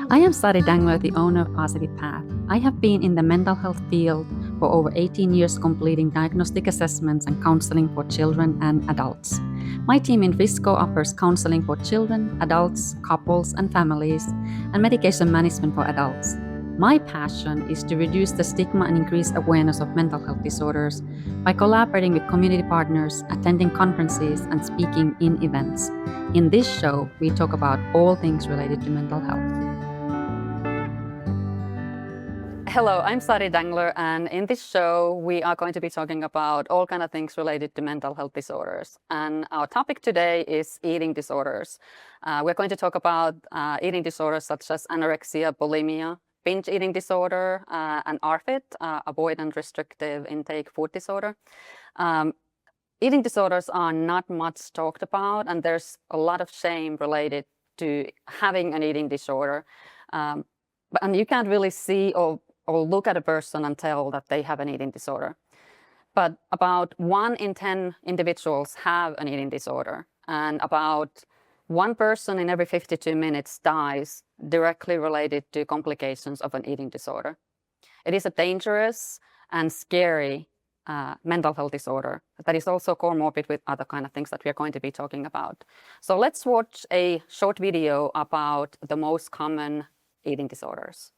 I am Sari Dangler, the owner of Positive Path. I have been in the mental health field for over 18 years, completing diagnostic assessments and counseling for children and adults. My team in Frisco offers counseling for children, adults, couples, and families, and medication management for adults. My passion is to reduce the stigma and increase awareness of mental health disorders by collaborating with community partners, attending conferences, and speaking in events. In this show, we talk about all things related to mental health. Hello, I'm Sari Dangler, and in this show, we are going to be talking about all kind of things related to mental health disorders. And our topic today is eating disorders. We're going to talk about eating disorders such as anorexia, bulimia, binge eating disorder, and ARFID, avoidant restrictive intake food disorder. Eating disorders are not much talked about, and there's a lot of shame related to having an eating disorder. And you can't really see or look at a person and tell that they have an eating disorder. But about 1 in 10 individuals have an eating disorder, and about 1 person in every 52 minutes dies directly related to complications of an eating disorder. It is a dangerous and scary mental health disorder that is also comorbid with other kind of things that we are going to be talking about. So let's watch a short video about the most common eating disorders.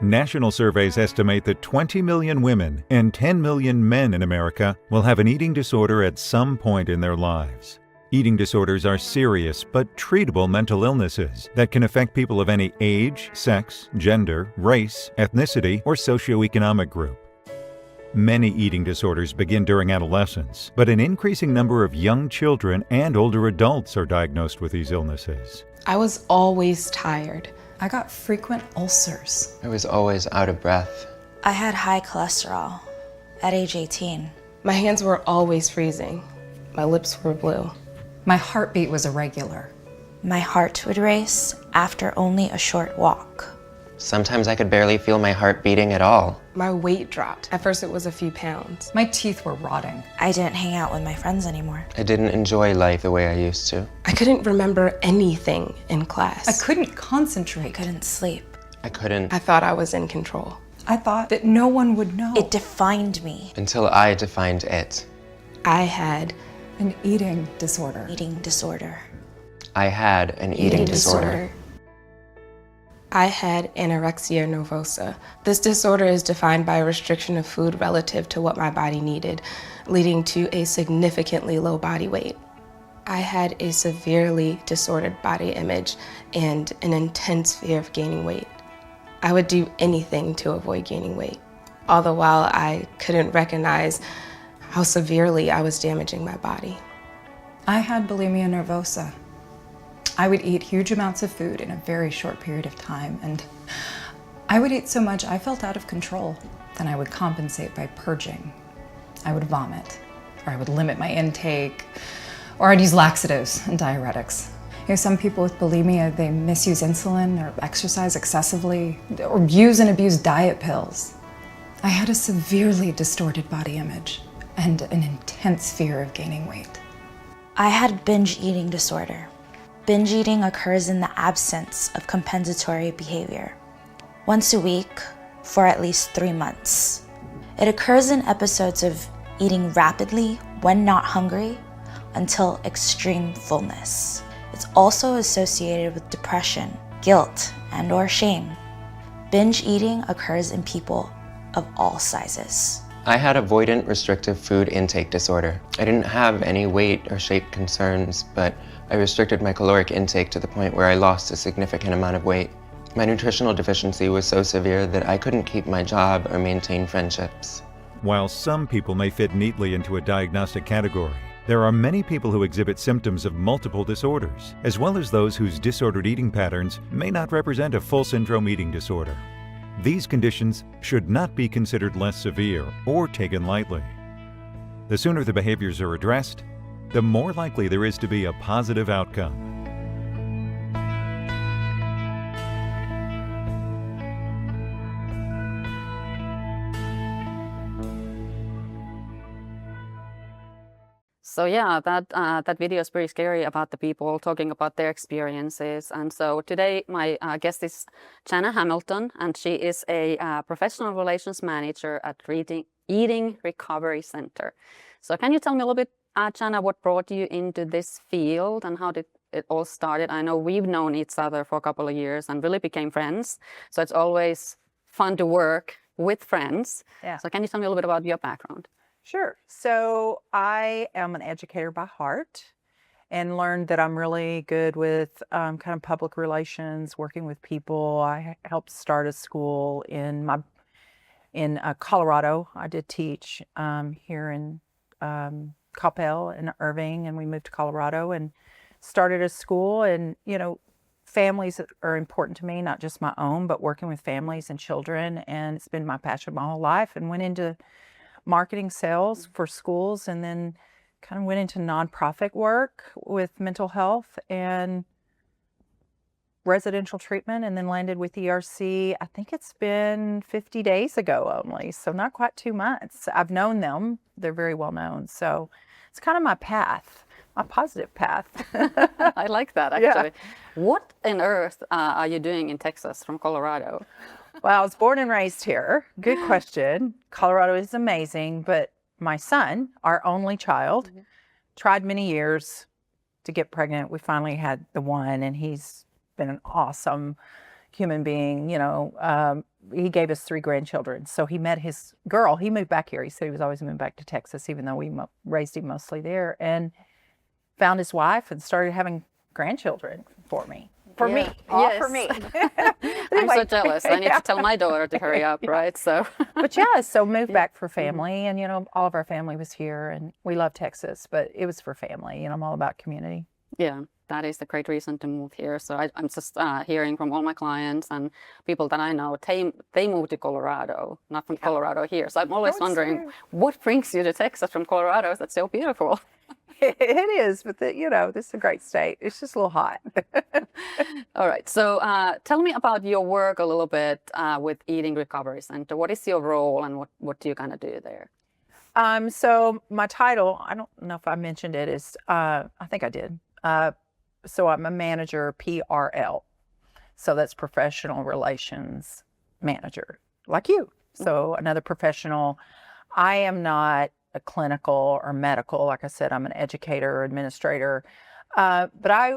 National surveys estimate that 20 million women and 10 million men in America will have an eating disorder at some point in their lives. Eating disorders are serious but treatable mental illnesses that can affect people of any age, sex, gender, race, ethnicity, or socioeconomic group. Many eating disorders begin during adolescence, but an increasing number of young children and older adults are diagnosed with these illnesses. I was always tired. I got frequent ulcers. I was always out of breath. I had high cholesterol at age 18. My hands were always freezing. My lips were blue. My heartbeat was irregular. My heart would race after only a short walk. Sometimes I could barely feel my heart beating at all. My weight dropped. At first it was a few pounds. My teeth were rotting. I didn't hang out with my friends anymore. I didn't enjoy life the way I used to. I couldn't remember anything in class. I couldn't concentrate. Couldn't sleep. I couldn't. I thought I was in control. I thought that no one would know. It defined me. Until I defined it. I had An eating disorder. Eating disorder. I had an eating disorder. I had anorexia nervosa. This disorder is defined by a restriction of food relative to what my body needed, leading to a significantly low body weight. I had a severely disordered body image and an intense fear of gaining weight. I would do anything to avoid gaining weight, all the while I couldn't recognize how severely I was damaging my body. I had bulimia nervosa. I would eat huge amounts of food in a very short period of time, and I would eat so much I felt out of control. Then I would compensate by purging. I would vomit, or I would limit my intake, or I'd use laxatives and diuretics. Some people with bulimia, they misuse insulin or exercise excessively, or use and abuse diet pills. I had a severely distorted body image and an intense fear of gaining weight. I had binge eating disorder. Binge eating occurs in the absence of compensatory behavior. Once a week for at least 3 months. It occurs in episodes of eating rapidly when not hungry until extreme fullness. It's also associated with depression, guilt, and/or shame. Binge eating occurs in people of all sizes. I had avoidant restrictive food intake disorder. I didn't have any weight or shape concerns, but I restricted my caloric intake to the point where I lost a significant amount of weight. My nutritional deficiency was so severe that I couldn't keep my job or maintain friendships. While some people may fit neatly into a diagnostic category, there are many people who exhibit symptoms of multiple disorders, as well as those whose disordered eating patterns may not represent a full syndrome eating disorder. These conditions should not be considered less severe or taken lightly. The sooner the behaviors are addressed, the more likely there is to be a positive outcome. So yeah, that video is pretty scary about the people talking about their experiences. And so today my guest is Jana Hamilton, and she is a professional relations manager at Eating Recovery Center. So can you tell me a little bit, Jana, what brought you into this field and how did it all started? I know we've known each other for a couple of years and really became friends. So it's always fun to work with friends. Yeah. So can you tell me a little bit about your background? Sure. So I am an educator by heart and learned that I'm really good with kind of public relations, working with people. I helped start a school in Colorado. I did teach here in Coppell and Irving, and we moved to Colorado and started a school. And, you know, families are important to me, not just my own, but working with families and children. And it's been my passion my whole life, and went into marketing sales for schools, and then kind of went into nonprofit work with mental health and residential treatment, and then landed with ERC. I think it's been 50 days ago only, so not quite 2 months. I've known them. They're very well known. So it's kind of my path, my positive path. I like that, actually. Yeah. What on earth are you doing in Texas from Colorado? Well, I was born and raised here. Good question. Colorado is amazing, but my son, our only child, tried many years to get pregnant. We finally had the one, and he's been an awesome human being. You know, he gave us 3 grandchildren. So he met his girl. He moved back here. He said he was always moving back to Texas, even though we raised him mostly there, and found his wife and started having grandchildren for me. For me, all for me. I'm so jealous. I need to tell my daughter to hurry up, right? So, but yeah, so moved back for family, and you know, all of our family was here, and we love Texas, but it was for family. You know, I'm all about community. Yeah, that is the great reason to move here. So I'm just hearing from all my clients and people that I know, they moved to Colorado, not from Colorado here. So I'm always wondering, what brings you to Texas from Colorado? That's so beautiful. It is, but you know, this is a great state. It's just a little hot. All right. So tell me about your work a little bit with Eating Recovery Center. What is your role, and what do you kind of do there? So my title, I don't know if I mentioned it, is I think I did. So I'm a manager, PRL. So that's professional relations manager, like you. So another professional. I am not a clinical or medical. Like I said, I'm an educator or administrator. But I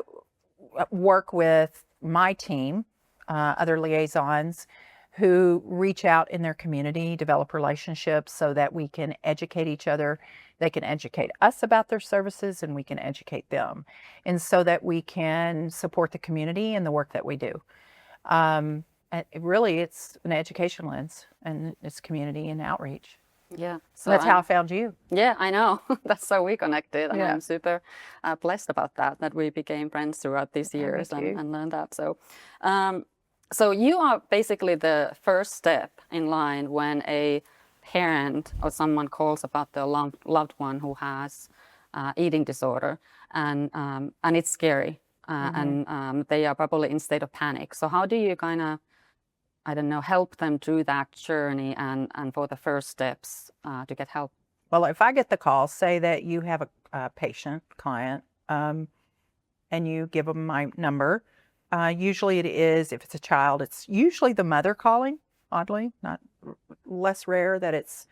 work with my team, other liaisons who reach out in their community, develop relationships so that we can educate each other. They can educate us about their services, and we can educate them. And so that we can support the community and the work that we do. Really, it's an education lens, and it's community and outreach. Yeah. So that's how I found you. Yeah, I know. That's how we connected. And I'm super blessed about that we became friends throughout these years and learned that. So, so you are basically the first step in line when a parent or someone calls about their loved one who has eating disorder, and it's scary, and they are probably in state of panic. So how do you kind of, I don't know, help them through that journey and for the first steps to get help? Well, if I get the call, say that you have a patient, client, and you give them my number, usually it is, if it's a child, it's usually the mother calling, oddly, not less rare that it's,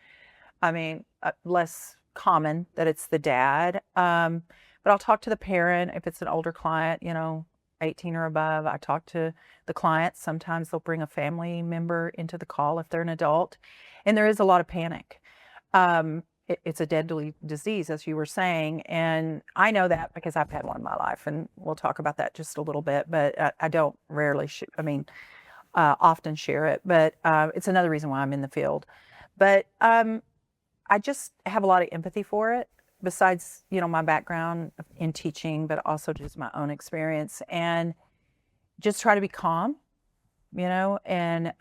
less common that it's the dad. But I'll talk to the parent if it's an older client, you know, 18 or above. I talk to the client. Sometimes they'll bring a family member into the call if they're an adult. And there is a lot of panic. It's a deadly disease, as you were saying. And I know that because I've had one in my life, and we'll talk about that just a little bit, but I don't rarely, often share it, but it's another reason why I'm in the field. But I just have a lot of empathy for it, besides, you know, my background in teaching, but also just my own experience, and just try to be calm, you know, and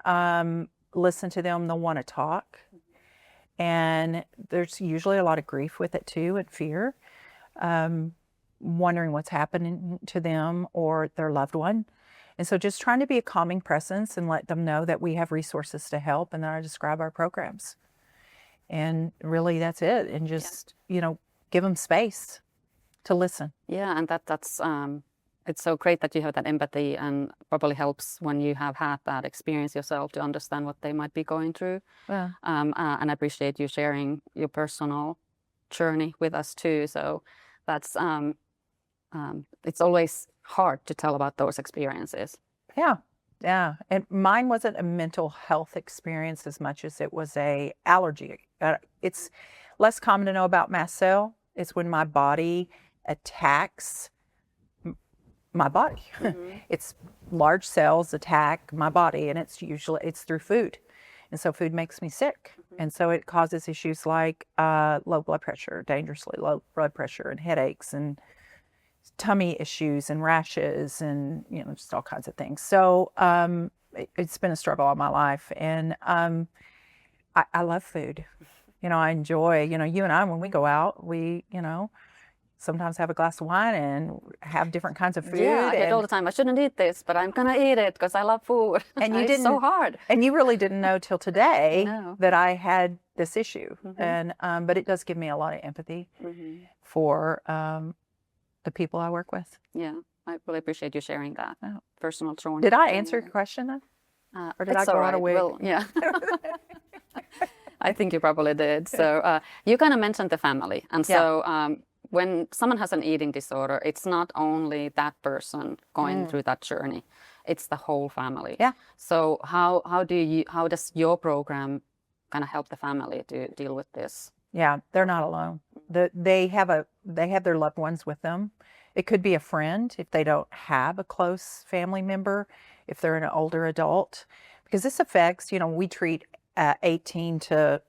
listen to them. They'll want to talk. And there's usually a lot of grief with it too, and fear, wondering what's happening to them or their loved one. And so just trying to be a calming presence and let them know that we have resources to help, and then I describe our programs. And really that's it. And just, you know, give them space to listen. Yeah, and that's it's so great that you have that empathy, and probably helps when you have had that experience yourself to understand what they might be going through. Yeah. And I appreciate you sharing your personal journey with us too. So that's it's always hard to tell about those experiences. Yeah. Yeah. And mine wasn't a mental health experience as much as it was a allergy. It's less common to know about mast cell. It's when my body attacks my body. It's large cells attack my body, and it's through food. And so food makes me sick. And so it causes issues like low blood pressure, dangerously low blood pressure, and headaches, and tummy issues, and rashes, and, you know, just all kinds of things. So it's been a struggle all my life. And I love food. You know, I enjoy, you know, you and I, when we go out, we, you know, sometimes have a glass of wine and have different kinds of food. Yeah, I get all the time, I shouldn't eat this, but I'm gonna eat it because I love food. And you it's didn't, so hard. And you really didn't know till today No. that I had this issue. And but it does give me a lot of empathy for the people I work with. Yeah, I really appreciate you sharing that personal journey. Did I answer your question then? Or did I It's go all on a right. wig? Well, yeah. I think you probably did. So you kind of mentioned the family. And so when someone has an eating disorder, it's not only that person going through that journey, it's the whole family. Yeah. So how does your program kind of help the family to deal with this? Yeah, they're not alone. They have their loved ones with them. It could be a friend if they don't have a close family member, if they're an older adult, because this affects, you know, we treat 18 to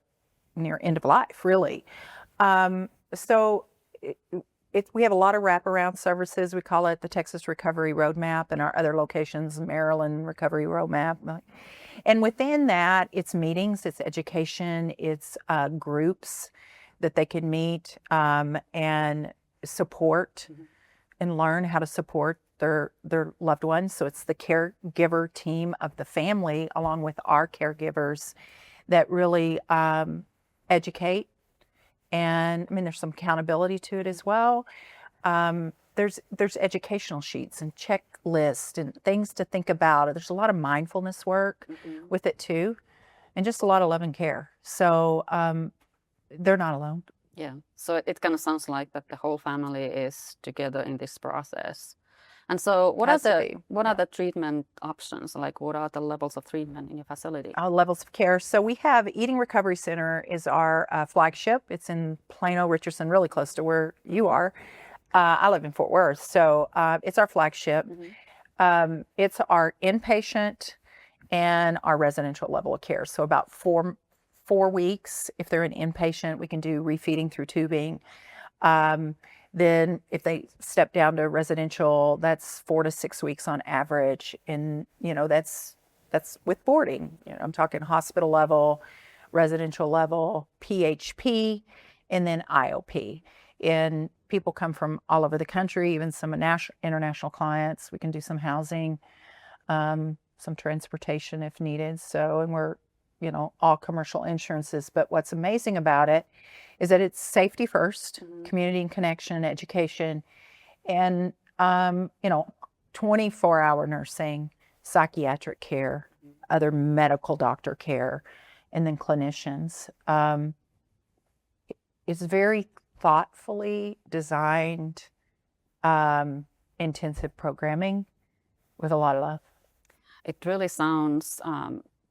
near end of life, really. So we have a lot of wraparound services. We call it the Texas Recovery Roadmap, and our other locations, Maryland Recovery Roadmap. And within that, it's meetings, it's education, it's groups that they can meet and support and learn how to support their loved ones. So it's the caregiver team of the family, along with our caregivers, that really educate. And I mean, there's some accountability to it as well. There's educational sheets and checklists and things to think about. There's a lot of mindfulness work with it too, and just a lot of love and care. So they're not alone. Yeah. So it kind of sounds like that the whole family is together in this process. And so what are the treatment options? Like, what are the levels of treatment in your facility? Levels of care. So we have Eating Recovery Center is our flagship. It's in Plano, Richardson, really close to where you are. I live in Fort Worth, so it's our flagship. It's our inpatient and our residential level of care. So about four weeks. If they're an inpatient, we can do refeeding through tubing. Then if they step down to residential, that's 4 to 6 weeks on average. And, you know, that's with boarding. You know, I'm talking hospital level, residential level, PHP, and then IOP. And people come from all over the country, even some international clients. We can do some housing, some transportation if needed. So, and we're, you know, all commercial insurances. But what's amazing about it is that it's safety first, community and connection, education, and, you know, 24-hour nursing, psychiatric care, other medical doctor care, and then clinicians. It's very thoughtfully designed, intensive programming with a lot of love. It really sounds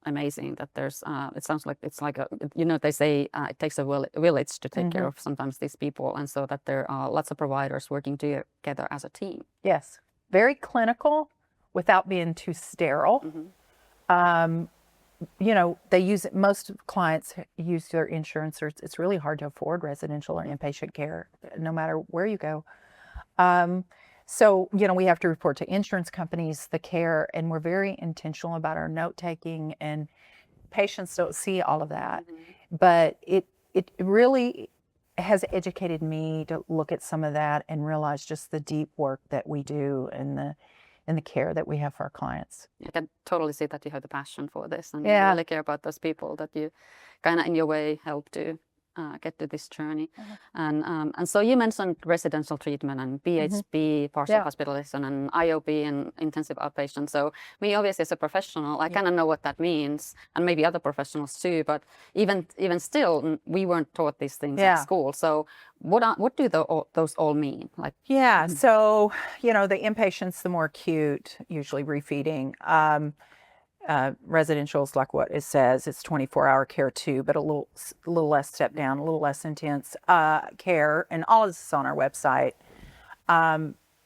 amazing that there's it sounds like it's like a, you know, they say it takes a village to take care of sometimes these people, and so that there are lots of providers working together as a team. Yes, very clinical without being too sterile. You know, most clients use their insurance, or it's really hard to afford residential or inpatient care no matter where you go. So, you know, we have to report to insurance companies the care, and we're very intentional about our note taking, and patients don't see all of that. But it really has educated me to look at some of that and realize just the deep work that we do and the care that we have for our clients. I can totally see that you have the passion for this, and you Yeah. really care about those people that you kind of in your way help to get to this journey. And so you mentioned residential treatment and PHP, partial hospitalization, and IOP and intensive outpatient. So me, obviously, as a professional, I kind of know what that means, and maybe other professionals too. But even still, we weren't taught these things at school. So what do those all mean? Like, so the inpatients, the more acute, usually refeeding. Residential is like what it says, it's 24-hour care too, but a little less step down, a little less intense care, and all of this is on our website.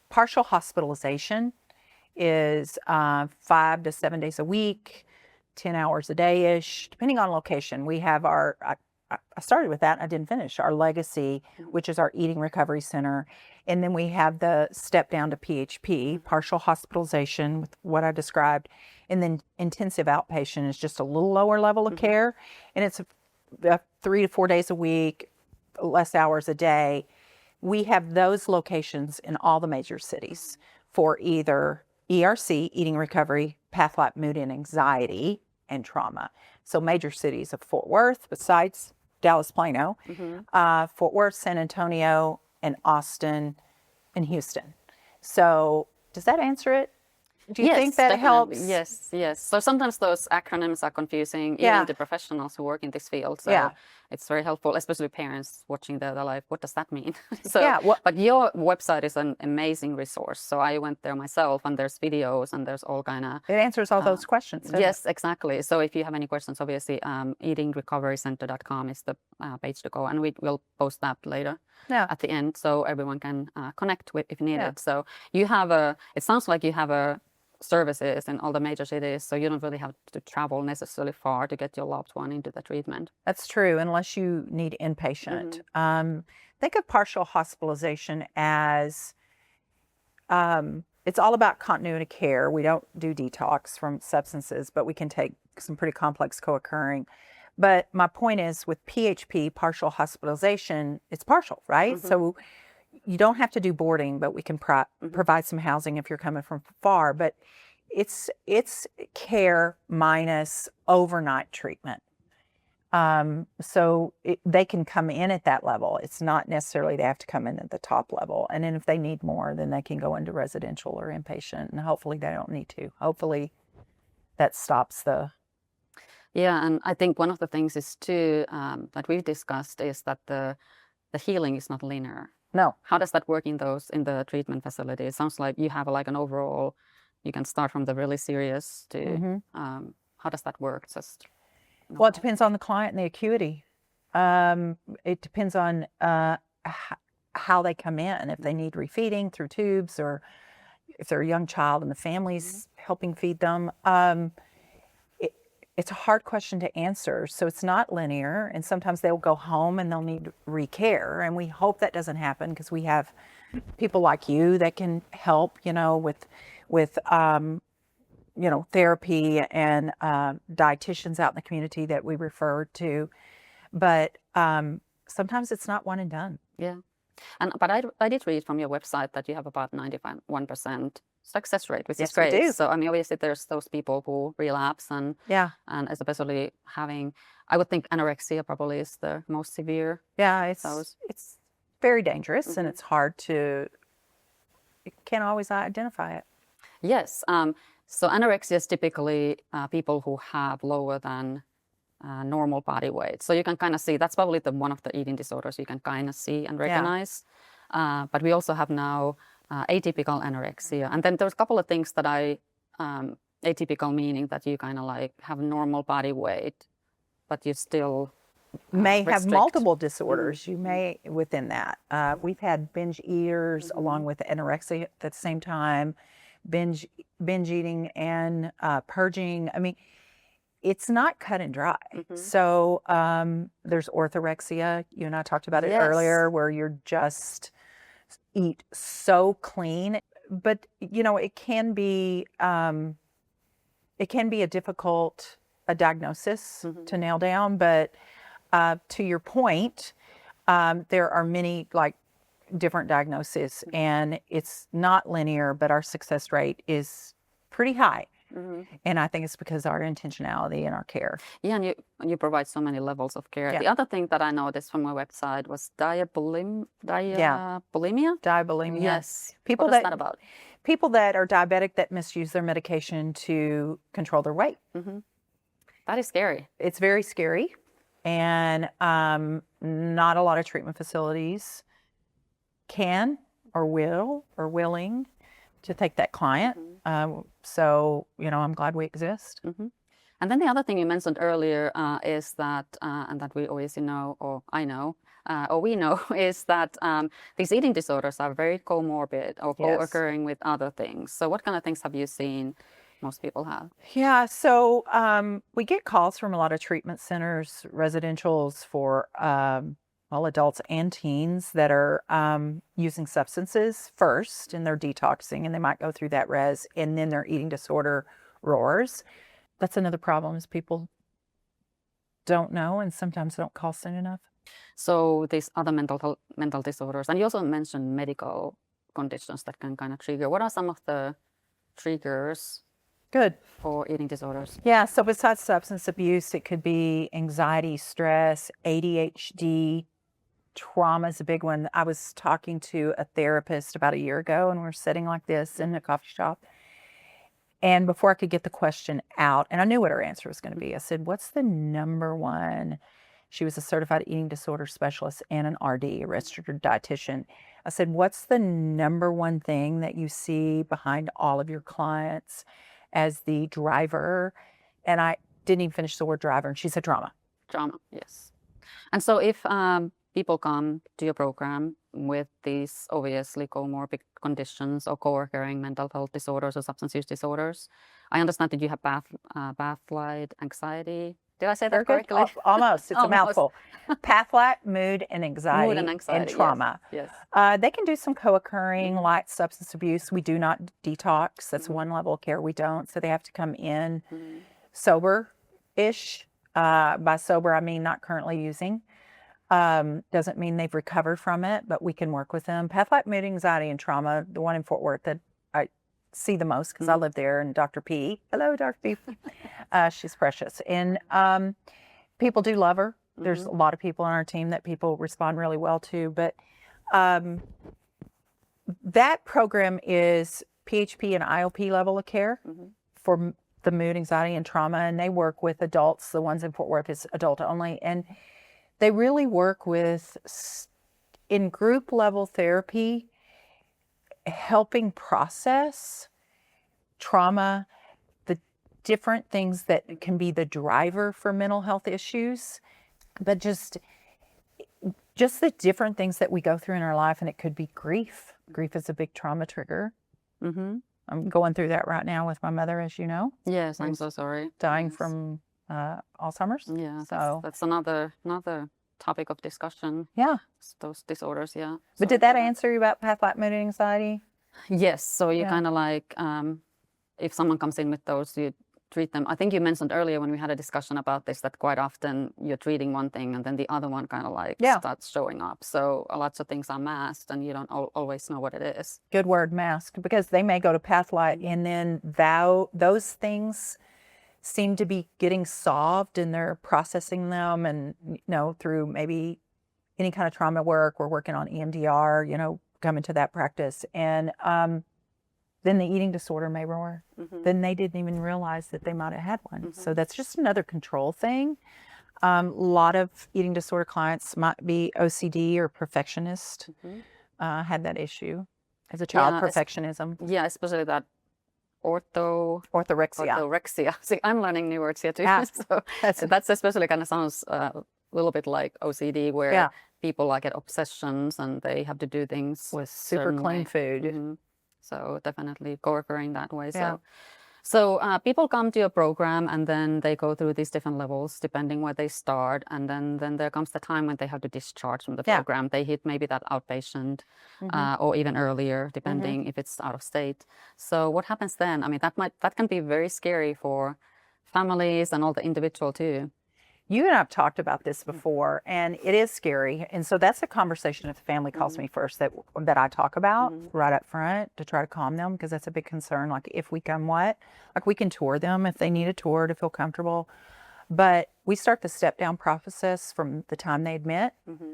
Partial hospitalization is 5 to 7 days a week, 10 hours a day-ish, depending on location. We have I started with that, I didn't finish, our Legacy, which is our eating recovery center. And then we have the step down to PHP, partial hospitalization, with what I described. And then intensive outpatient is just a little lower level of care. And it's 3 to 4 days a week, less hours a day. We have those locations in all the major cities for either ERC, eating recovery, path lab, mood and anxiety, and trauma. So major cities of Fort Worth, besides Dallas, Plano, Fort Worth, San Antonio, and Austin, and Houston. So does that answer it? Do you think that definitely helps? Yes. So sometimes those acronyms are confusing, even to professionals who work in this field. So it's very helpful, especially parents watching they're like, what does that mean? But your website is an amazing resource. So I went there myself, and there's videos, and there's all kind of... It answers all those questions. Yes, exactly. So if you have any questions, obviously, eatingrecoverycenter.com is the page to go, and we will post that later at the end, so everyone can connect with if needed. So you have it sounds like you have services in all the major cities, so you don't really have to travel necessarily far to get your loved one into the treatment. That's true, unless you need inpatient. Think of partial hospitalization as it's all about continuity of care. We don't do detox from substances, but we can take some pretty complex co-occurring. But my point is, with PHP, partial hospitalization, it's partial, right? So you don't have to do boarding, but we can provide some housing if you're coming from far. But it's care minus overnight treatment. So they can come in at that level. It's not necessarily they have to come in at the top level. And then if they need more, then they can go into residential or inpatient. And hopefully they don't need to. Hopefully that stops the... Yeah, and I think one of the things is too that we've discussed is that the healing is not linear. No. How does that work in the treatment facility? It sounds like you have like an overall, you can start from the really serious to, how does that work? Well, it depends on the client and the acuity. It depends on how they come in, if they need refeeding through tubes, or if they're a young child and the family's helping feed them. It's a hard question to answer. So it's not linear, and sometimes they'll go home and they'll need recare, and we hope that doesn't happen, because we have people like you that can help, with therapy and dietitians out in the community that we refer to. But sometimes it's not one and done. Yeah. But I did read from your website that you have about 91% success rate, which is great. We do. So I mean, obviously there's those people who relapse and especially having, I would think anorexia probably is the most severe. Yeah, it's very dangerous, and it's hard to, you can't always identify it. Yes. So anorexia is typically people who have lower than normal body weight. So you can kind of see, that's probably one of the eating disorders you can kind of see and recognize. But we also have now atypical anorexia. And then there's a couple of things that atypical meaning that you kind of like have normal body weight, but you still may have multiple disorders. You may within that. We've had binge eaters along with anorexia at the same time, binge eating and purging. I mean, it's not cut and dry. So there's orthorexia. You and I talked about it earlier, where you're just eat so clean. But it can be a difficult diagnosis to nail down. But to your point, there are many different diagnoses, and it's not linear, but our success rate is pretty high. And I think it's because of our intentionality and our care. Yeah, and you provide so many levels of care. Yeah. The other thing that I noticed from my website was diabulimia. Diabulimia. Yes. People What is that about? People that are diabetic that misuse their medication to control their weight. That is scary. It's very scary, and not a lot of treatment facilities can or will or willing to take that client. So, I'm glad we exist. And then the other thing you mentioned earlier is that, and that we always know, or I know, or we know, is that these eating disorders are very comorbid or co-occurring with other things. So what kind of things have you seen most people have? Yeah, so we get calls from a lot of treatment centers, residentials for adults and teens that are using substances first, and they're detoxing, and they might go through that res, and then their eating disorder roars. That's another problem, is people don't know and sometimes don't call soon enough. So these other mental disorders, and you also mentioned medical conditions that can kind of trigger. What are some of the triggers for eating disorders? Yeah, so besides substance abuse, it could be anxiety, stress, ADHD, trauma is a big one. I was talking to a therapist about a year ago, and we were sitting like this in a coffee shop. And before I could get the question out, and I knew what her answer was going to be, I said, what's the number one? She was a certified eating disorder specialist and an RD, a registered dietitian. I said, what's the number one thing that you see behind all of your clients as the driver? And I didn't even finish the word driver, and she said trauma. Trauma, yes. And so if people come to your program with these obviously comorbid conditions or co-occurring mental health disorders or substance use disorders, I understand that you have pathlight anxiety. Did I say that correctly? Almost. It's a mouthful. Pathlight, mood, and anxiety, and trauma. Yes. They can do some co-occurring light substance abuse. We do not detox. That's one level of care we don't. So they have to come in sober-ish. By sober, I mean not currently using. Doesn't mean they've recovered from it, but we can work with them. Pathlight, mood, anxiety, and trauma, the one in Fort Worth that I see the most because I live there, and Dr. P. Hello, Dr. P. She's precious. And people do love her. There's a lot of people on our team that people respond really well to. But that program is PHP and IOP level of care for the mood, anxiety, and trauma. And they work with adults. The ones in Fort Worth is adult only. And they really work with, in group level therapy, helping process trauma, the different things that can be the driver for mental health issues, but just the different things that we go through in our life. And it could be grief. Grief is a big trauma trigger. I'm going through that right now with my mother, as you know. Yes, I'm so sorry. Dying from Alzheimer's. Yeah, so that's another topic of discussion. Yeah, those disorders. Yeah. But did that answer you about pathlight, mood, and anxiety? Yes. So you kind of like, if someone comes in with those, you treat them. I think you mentioned earlier when we had a discussion about this that quite often you're treating one thing and then the other one kind of like starts showing up. So lots of things are masked and you don't always know what it is. Good word, masked, because they may go to pathlight and then those things seem to be getting solved and they're processing them, and through maybe any kind of trauma work. We're working on EMDR, coming to that practice, and then the eating disorder may roar. Then they didn't even realize that they might have had one. So that's just another control thing. A lot of eating disorder clients might be OCD or perfectionist, had that issue as a child, perfectionism. Yeah, especially that orthorexia. See, I'm learning new words here too. So that's especially kind of sounds a little bit like OCD, where people like get obsessions and they have to do things with super clean food. So definitely co-occurring that way. So people come to your program and then they go through these different levels depending where they start, and then there comes the time when they have to discharge from the program. They hit maybe that outpatient or even earlier, depending if it's out of state. So what happens then? I mean, that can be very scary for families and all the individual too. You and I've talked about this before, and it is scary. And so that's a conversation if the family calls me first that I talk about right up front to try to calm them, because that's a big concern. Like, if we come like we can tour them if they need a tour to feel comfortable. But we start the step down process from the time they admit,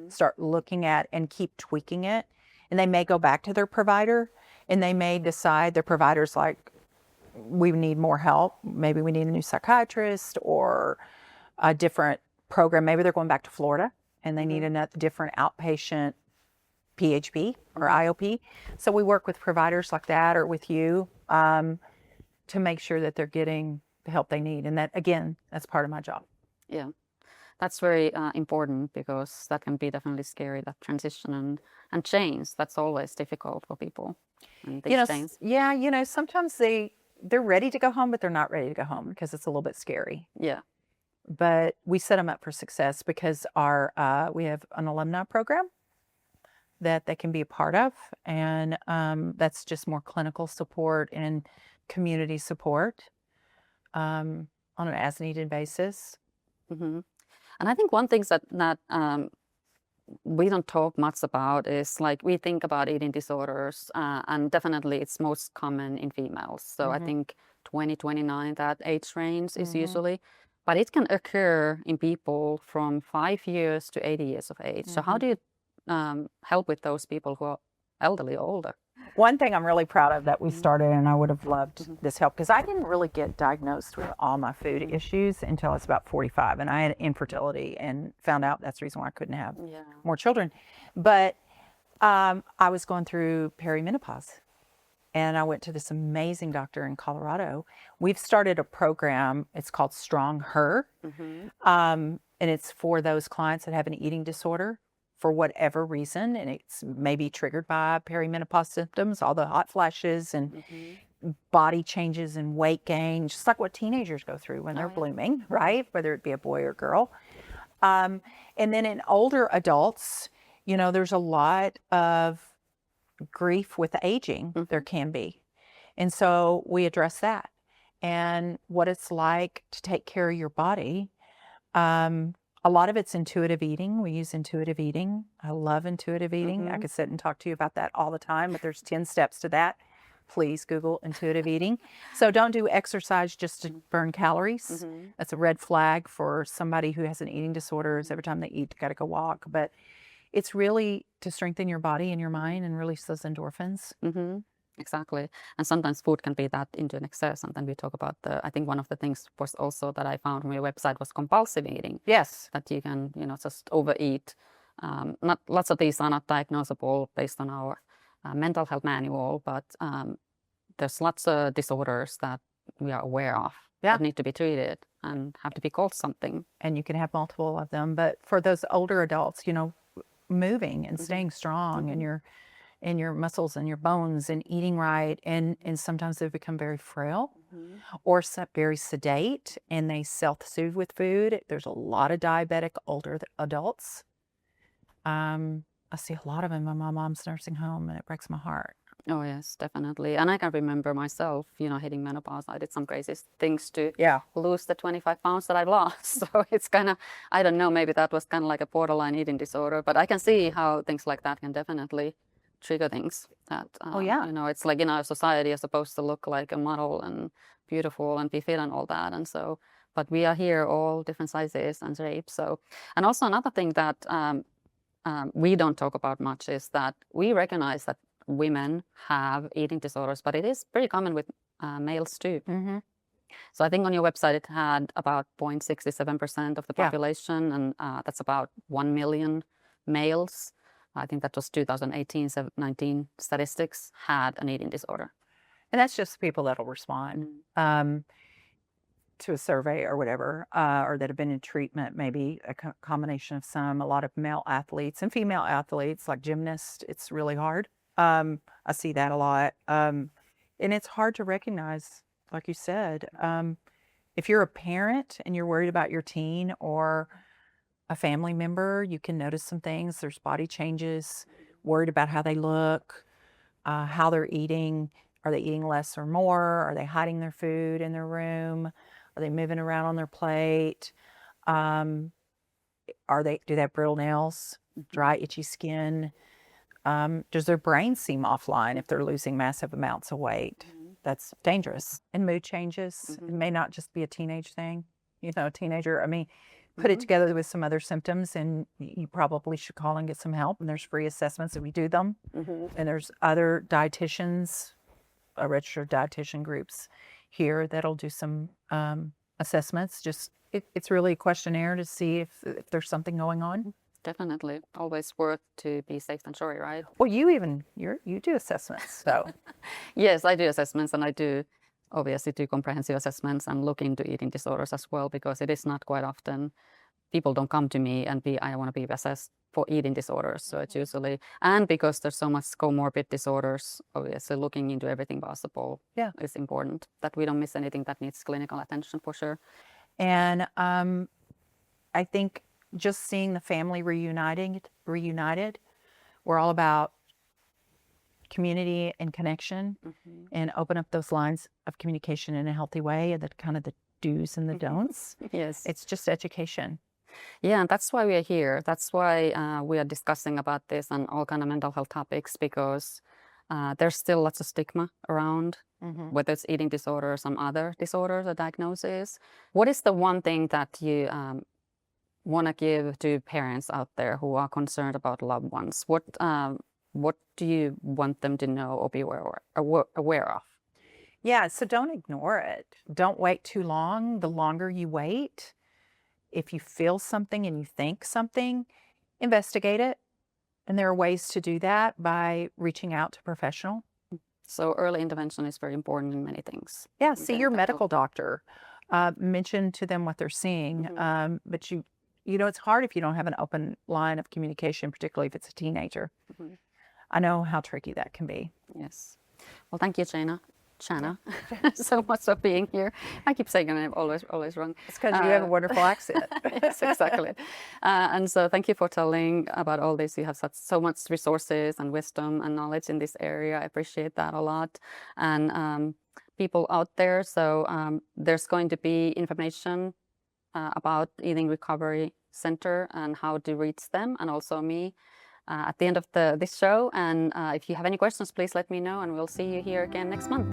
start looking at and keep tweaking it. And they may go back to their provider, and they may decide their provider's like, we need more help. Maybe we need a new psychiatrist or a different program. Maybe they're going back to Florida and they need a different outpatient PHP or IOP. So we work with providers like that, or with you, to make sure that they're getting the help they need. And that, again, that's part of my job. Yeah, that's very important, because that can be definitely scary, that transition and change. That's always difficult for people. And these change. Yeah, sometimes they're ready to go home, but they're not ready to go home because it's a little bit scary. Yeah. But we set them up for success because we have an alumni program that they can be a part of, and that's just more clinical support and community support on an as-needed basis. And I think one thing that we don't talk much about is, like, we think about eating disorders, and definitely it's most common in females. So I think 20-29, that age range is usually. But it can occur in people from 5 years to 80 years of age. So how do you help with those people who are elderly or older? One thing I'm really proud of that we started, and I would have loved this help, because I didn't really get diagnosed with all my food issues until I was about 45, and I had infertility and found out that's the reason why I couldn't have more children. But I was going through perimenopause. And I went to this amazing doctor in Colorado. We've started a program. It's called Strong Her. And it's for those clients that have an eating disorder for whatever reason. And it's maybe triggered by perimenopause symptoms, all the hot flashes and body changes and weight gain, just like what teenagers go through when they're blooming, right? Whether it be a boy or girl. And then in older adults, there's a lot of grief with aging. There can be. And so we address that and what it's like to take care of your body. A lot of it's intuitive eating. We use intuitive eating. I love intuitive eating. I could sit and talk to you about that all the time, but there's 10 steps to that. Please Google intuitive eating. So don't do exercise just to burn calories. That's a red flag for somebody who has an eating disorder. Is every time they eat, got to go walk. But it's really to strengthen your body and your mind and release those endorphins. Exactly. And sometimes food can be that into an excess. And then we talk about I think one of the things was also that I found from your website was compulsive eating. Yes. That you can, just overeat. Not lots of these are not diagnosable based on our mental health manual, but there's lots of disorders that we are aware of that need to be treated and have to be called something. And you can have multiple of them. But for those older adults, moving and staying strong in your muscles and your bones and eating right, and sometimes they become very frail or very sedate, and they self-soothe with food. There's a lot of diabetic older adults. I see a lot of them in my mom's nursing home, and it breaks my heart. Oh yes, definitely. And I can remember myself, hitting menopause. I did some crazy things to lose the 25 pounds that I lost. So it's kind of, I don't know, maybe that was kind of like a borderline eating disorder, but I can see how things like that can definitely trigger things that, it's like in our society are supposed to look like a model and beautiful and be fit and all that. And so, but we are here all different sizes and shapes. So, and also another thing that we don't talk about much is that we recognize that women have eating disorders, but it is pretty common with males too. So I think on your website it had about 0.67% of the population, and that's about 1 million males. I think that was 2018-19 statistics had an eating disorder. And that's just people that'll respond to a survey or whatever, or that have been in treatment, maybe a combination of some. A lot of male athletes and female athletes, like gymnasts, it's really hard. I see that a lot. And it's hard to recognize, like you said. If you're a parent and you're worried about your teen or a family member, you can notice some things. There's body changes, worried about how they look, how they're eating. Are they eating less or more? Are they hiding their food in their room? Are they moving around on their plate? Do they have brittle nails, dry, itchy skin? Does their brain seem offline if they're losing massive amounts of weight? That's dangerous. And mood changes. It may not just be a teenage thing. You know, a teenager, I mean, put it together with some other symptoms and you probably should call and get some help. And there's free assessments and we do them. And there's other dietitians, registered dietitian groups here that'll do some assessments. Just it's really a questionnaire to see if there's something going on. Definitely. Always worth to be safe than sorry, right? Well, you do assessments, so. Yes, I do assessments, and I do obviously do comprehensive assessments and look into eating disorders as well, because it is not quite often people don't come to me and I want to be assessed for eating disorders. So it's usually, and because there's so much comorbid disorders, obviously looking into everything possible is important, that we don't miss anything that needs clinical attention for sure. And I think just seeing the family reunited, we're all about community and connection and open up those lines of communication in a healthy way, and that kind of the do's and the don'ts. Yes. It's just education. Yeah, and that's why we are here. That's why we are discussing about this and all kind of mental health topics, because there's still lots of stigma around, whether it's eating disorder or some other disorders or diagnoses. What is the one thing that you want to give to parents out there who are concerned about loved ones? What do you want them to know or be aware of? Yeah, so don't ignore it. Don't wait too long. The longer you wait, if you feel something and you think something, investigate it. And there are ways to do that by reaching out to a professional. So early intervention is very important in many things. Yeah, see your medical doctor. Mention to them what they're seeing. But you know, it's hard if you don't have an open line of communication, particularly if it's a teenager. I know how tricky that can be. Yes. Well, thank you, Jana, so much for being here. I keep saying your name always wrong. It's because you have a wonderful accent. Yes, exactly. And so thank you for telling about all this. You have so much resources and wisdom and knowledge in this area. I appreciate that a lot. And people out there, so there's going to be information about Eating Recovery Center and how to reach them, and also me at the end of this show. And if you have any questions, please let me know, and we'll see you here again next month.